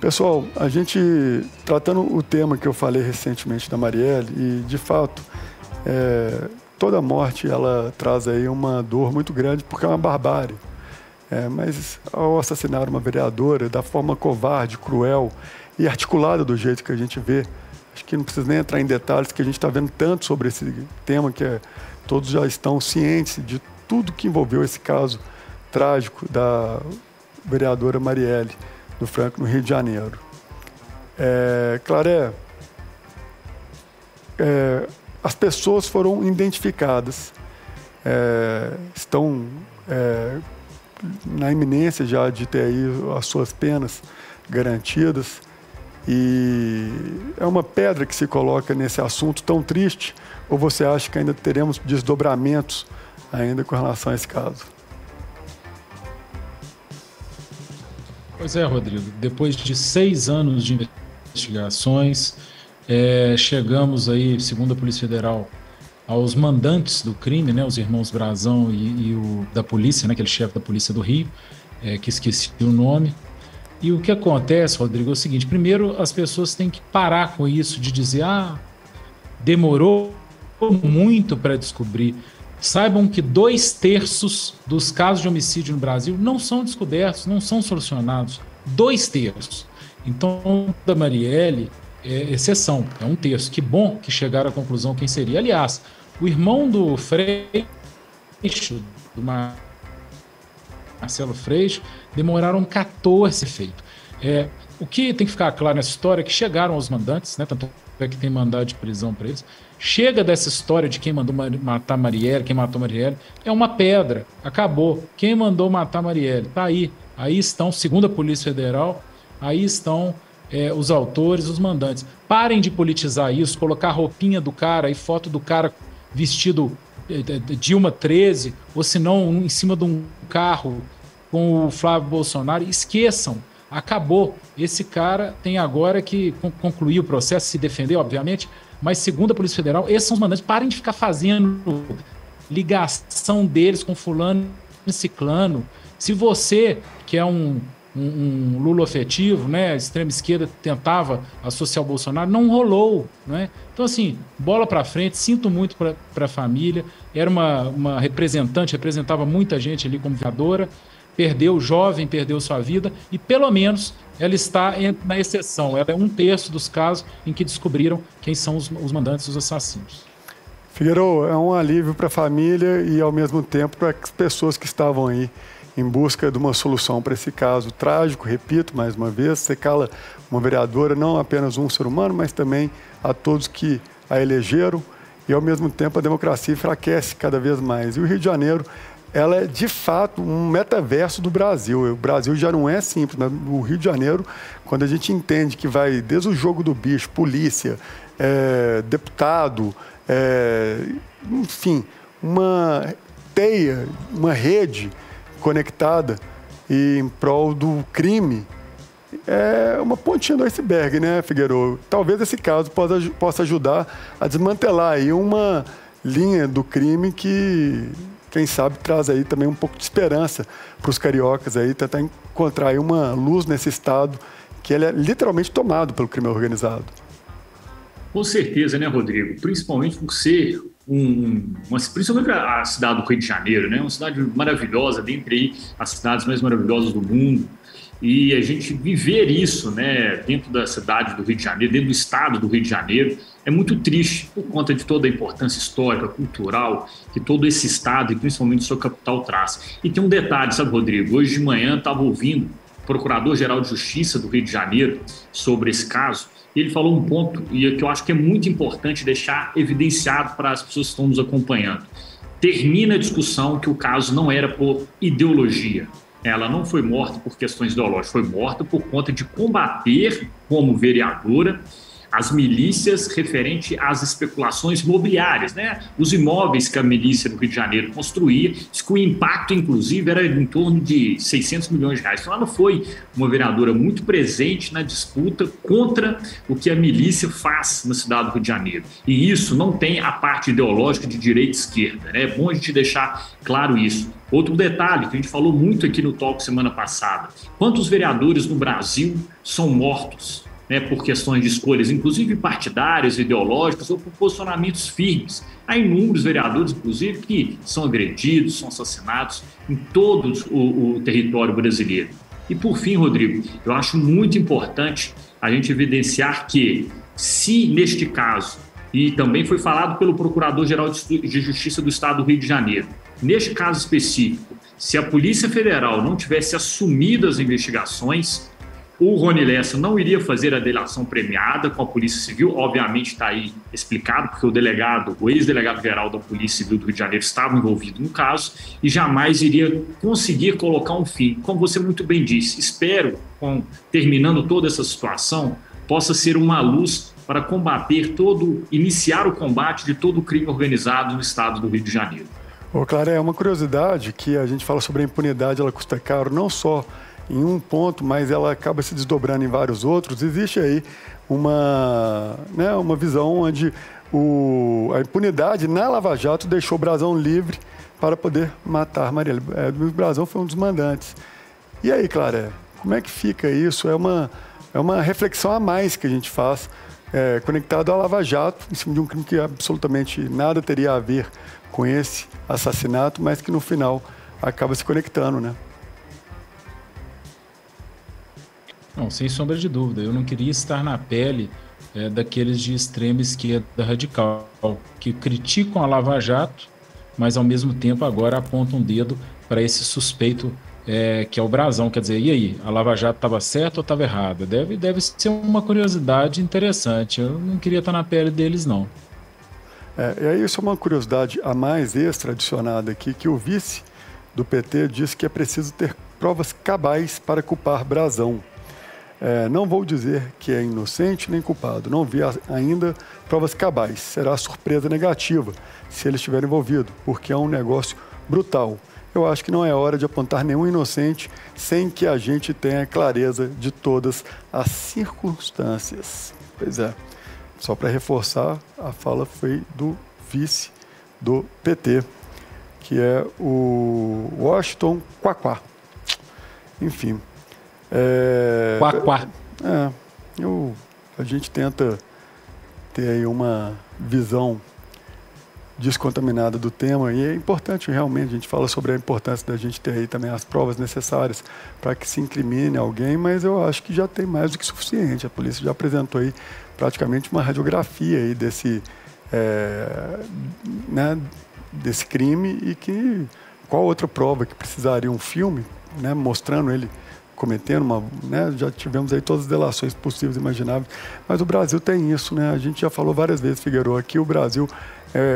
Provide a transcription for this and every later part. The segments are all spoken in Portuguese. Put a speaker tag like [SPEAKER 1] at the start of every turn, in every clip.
[SPEAKER 1] Pessoal, a gente tratando o tema que eu falei recentemente da Marielle, e de fato, toda morte ela traz aí uma dor muito grande, porque é uma barbárie. Mas ao assassinar uma vereadora da forma covarde, cruel e articulada do jeito que a gente vê, acho que não precisa nem entrar em detalhes, que a gente está vendo tanto sobre esse tema, que todos já estão cientes de tudo que envolveu esse caso trágico da vereadora Marielle do Franco, no Rio de Janeiro. Claré, as pessoas foram identificadas, estão na iminência já de ter aí as suas penas garantidas, e é uma pedra que se coloca nesse assunto tão triste, ou você acha que ainda teremos desdobramentos ainda com relação a esse caso?
[SPEAKER 2] Pois é, Rodrigo, depois de 6 anos de investigações, chegamos aí, segundo a Polícia Federal, aos mandantes do crime, né, os irmãos Brazão e o da polícia, né, aquele chefe da polícia do Rio, que esqueci o nome. E o que acontece, Rodrigo, é o seguinte: primeiro, as pessoas têm que parar com isso de dizer, demorou muito para descobrir. Saibam que 2/3 dos casos de homicídio no Brasil não são descobertos, não são solucionados. 2/3. Então, da Marielle é exceção, é 1/3. Que bom que chegaram à conclusão quem seria. Aliás, o irmão do Freixo, do Marcelo Freixo, demoraram 14 feito. O que tem que ficar claro nessa história é que chegaram aos mandantes, né, tanto é que tem mandado de prisão para eles. Chega dessa história de quem mandou matar Marielle, quem matou Marielle, é uma pedra, acabou. Quem mandou matar Marielle? Tá aí. Aí estão, segundo a Polícia Federal, aí estão os autores, os mandantes. Parem de politizar isso, colocar a roupinha do cara e foto do cara vestido Dilma 13, ou se não, em cima de um carro com o Flávio Bolsonaro. Esqueçam, acabou. Esse cara tem agora que concluir o processo, se defender, obviamente, mas segundo a Polícia Federal, esses são os mandantes. Parem de ficar fazendo ligação deles com fulano e ciclano. Se você, que é um Lula afetivo, né, extrema esquerda, tentava associar o Bolsonaro, não rolou, né? Então, assim, bola para frente, sinto muito para a família. Era uma representante, representava muita gente ali como vereadora, perdeu, jovem, perdeu sua vida, e pelo menos ela está na exceção. Ela é 1/3 dos casos em que descobriram quem são os mandantes, os assassinos.
[SPEAKER 1] Figueiredo, é um alívio para a família e, ao mesmo tempo, para as pessoas que estavam aí em busca de uma solução para esse caso trágico. Repito mais uma vez, você cala uma vereadora, não apenas um ser humano, mas também a todos que a elegeram, e, ao mesmo tempo, a democracia enfraquece cada vez mais. E o Rio de Janeiro, ela é, de fato, um metaverso do Brasil. O Brasil já não é simples, mas o Rio de Janeiro, quando a gente entende que vai desde o jogo do bicho, polícia, deputado, enfim, uma teia, uma rede conectada e em prol do crime, é uma pontinha do iceberg, né, Figueiredo? Talvez esse caso possa ajudar a desmantelar aí uma linha do crime que, quem sabe, traz aí também um pouco de esperança para os cariocas aí, tentar encontrar aí uma luz nesse estado que ele é literalmente tomado pelo crime organizado.
[SPEAKER 3] Com certeza, né, Rodrigo? Principalmente por ser principalmente a cidade do Rio de Janeiro, né? Uma cidade maravilhosa, dentre aí as cidades mais maravilhosas do mundo. E a gente viver isso, né, dentro da cidade do Rio de Janeiro, dentro do estado do Rio de Janeiro, é muito triste por conta de toda a importância histórica, cultural, que todo esse estado e principalmente sua capital traz. E tem um detalhe, sabe, Rodrigo? Hoje de manhã estava ouvindo o Procurador-Geral de Justiça do Rio de Janeiro sobre esse caso. E ele falou um ponto que eu acho que é muito importante deixar evidenciado para as pessoas que estão nos acompanhando. Termina a discussão que o caso não era por ideologia. Ela não foi morta por questões ideológicas, foi morta por conta de combater, como vereadora, as milícias referente às especulações imobiliárias, né? Os imóveis que a milícia do Rio de Janeiro construía, diz que o impacto, inclusive, era em torno de 600 milhões de reais. Então, ela foi uma vereadora muito presente na disputa contra o que a milícia faz na cidade do Rio de Janeiro. E isso não tem a parte ideológica de direita e esquerda, né? É bom a gente deixar claro isso. Outro detalhe que a gente falou muito aqui no Talk semana passada: quantos vereadores no Brasil são mortos, né, por questões de escolhas, inclusive partidárias, ideológicas ou por posicionamentos firmes? Há inúmeros vereadores, inclusive, que são agredidos, são assassinados em todo o território brasileiro. E por fim, Rodrigo, eu acho muito importante a gente evidenciar que, se neste caso, e também foi falado pelo Procurador-Geral de Justiça do Estado do Rio de Janeiro, neste caso específico, se a Polícia Federal não tivesse assumido as investigações, o Rony Lessa não iria fazer a delação premiada com a Polícia Civil. Obviamente está aí explicado, porque o ex-delegado-geral da Polícia Civil do Rio de Janeiro estava envolvido no caso e jamais iria conseguir colocar um fim. Como você muito bem disse, espero, terminando toda essa situação, possa ser uma luz para iniciar o combate de todo o crime organizado no estado do Rio de Janeiro.
[SPEAKER 1] Ô, Clara, é uma curiosidade que a gente fala sobre a impunidade, ela custa caro, não só em um ponto, mas ela acaba se desdobrando em vários outros. Existe aí uma visão onde a impunidade na Lava Jato deixou o Brazão livre para poder matar Marielle. O Brazão foi um dos mandantes. E aí, Clara, como é que fica isso? É uma reflexão a mais que a gente faz, conectado à Lava Jato, em cima de um crime que absolutamente nada teria a ver com esse assassinato, mas que no final acaba se conectando, né?
[SPEAKER 2] Não, sem sombra de dúvida. Eu não queria estar na pele daqueles de extrema esquerda radical, que criticam a Lava Jato, mas ao mesmo tempo agora apontam um dedo para esse suspeito que é o Brazão. Quer dizer, e aí, a Lava Jato estava certa ou estava errada? Deve ser uma curiosidade interessante. Eu não queria estar na pele deles, não.
[SPEAKER 1] E aí, isso é uma curiosidade a mais extra adicionada aqui, que o vice do PT disse que é preciso ter provas cabais para culpar Brazão. Não vou dizer que é inocente nem culpado, não vi ainda provas cabais. Será surpresa negativa se ele estiver envolvido, porque é um negócio brutal. Eu acho que não é hora de apontar nenhum inocente sem que a gente tenha clareza de todas as circunstâncias. Pois é, só para reforçar, a fala foi do vice do PT, que é o Washington Quaquá. Enfim.
[SPEAKER 2] Quaquá.
[SPEAKER 1] A gente tenta ter aí uma visão descontaminada do tema, e é importante realmente, a gente fala sobre a importância da gente ter aí também as provas necessárias para que se incrimine alguém, mas eu acho que já tem mais do que suficiente. A polícia já apresentou aí praticamente uma radiografia aí desse crime, e que qual outra prova que precisaria um filme, né, mostrando ele cometendo já tivemos aí todas as delações possíveis e imagináveis, mas o Brasil tem isso, né? A gente já falou várias vezes, Figueiredo, aqui o Brasil,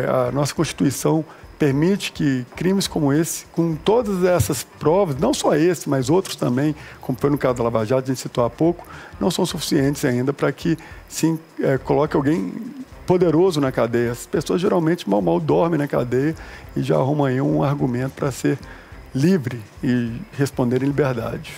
[SPEAKER 1] a nossa Constituição permite que crimes como esse, com todas essas provas, não só esse, mas outros também, como foi no caso da Lava Jato, a gente citou há pouco, não são suficientes ainda para que se coloque alguém poderoso na cadeia. As pessoas geralmente mal dormem na cadeia e já arrumam aí um argumento para ser livre e responder em liberdade.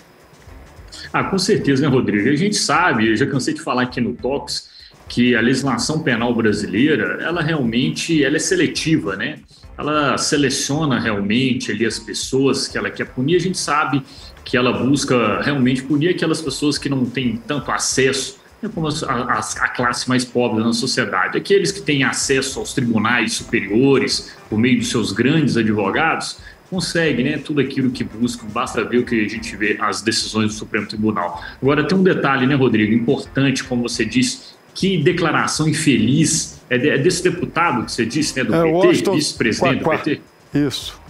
[SPEAKER 3] Com certeza, né, Rodrigo? A gente sabe, eu já cansei de falar aqui no Talks, que a legislação penal brasileira, ela é seletiva, né? Ela seleciona realmente ali as pessoas que ela quer punir. A gente sabe que ela busca realmente punir aquelas pessoas que não têm tanto acesso, né, como a classe mais pobre da sociedade. Aqueles que têm acesso aos tribunais superiores por meio dos seus grandes advogados, consegue, né, tudo aquilo que busca, basta ver o que a gente vê, as decisões do Supremo Tribunal. Agora, tem um detalhe, né, Rodrigo, importante, como você disse, que declaração infeliz, é desse deputado que você disse, né, do PT, vice-presidente do PT?
[SPEAKER 1] Isso.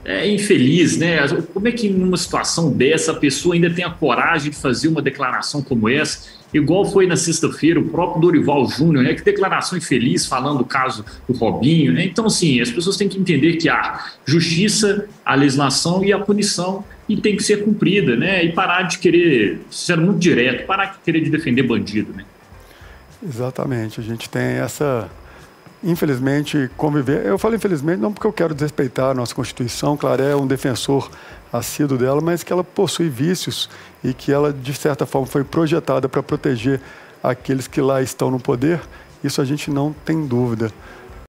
[SPEAKER 3] É infeliz, né? Como é que numa situação dessa a pessoa ainda tem a coragem de fazer uma declaração como essa? Igual foi na sexta-feira o próprio Dorival Júnior, né? Que declaração infeliz falando do caso do Robinho, né? Então, assim, as pessoas têm que entender que a justiça, a legislação e a punição tem que ser cumprida, né? E parar de querer, sendo muito direto, parar de querer defender bandido, né?
[SPEAKER 1] Exatamente, a gente tem essa, infelizmente, conviver. Eu falo infelizmente não porque eu quero desrespeitar a nossa Constituição, Claré é um defensor assíduo dela, mas que ela possui vícios e que ela, de certa forma, foi projetada para proteger aqueles que lá estão no poder, isso a gente não tem dúvida.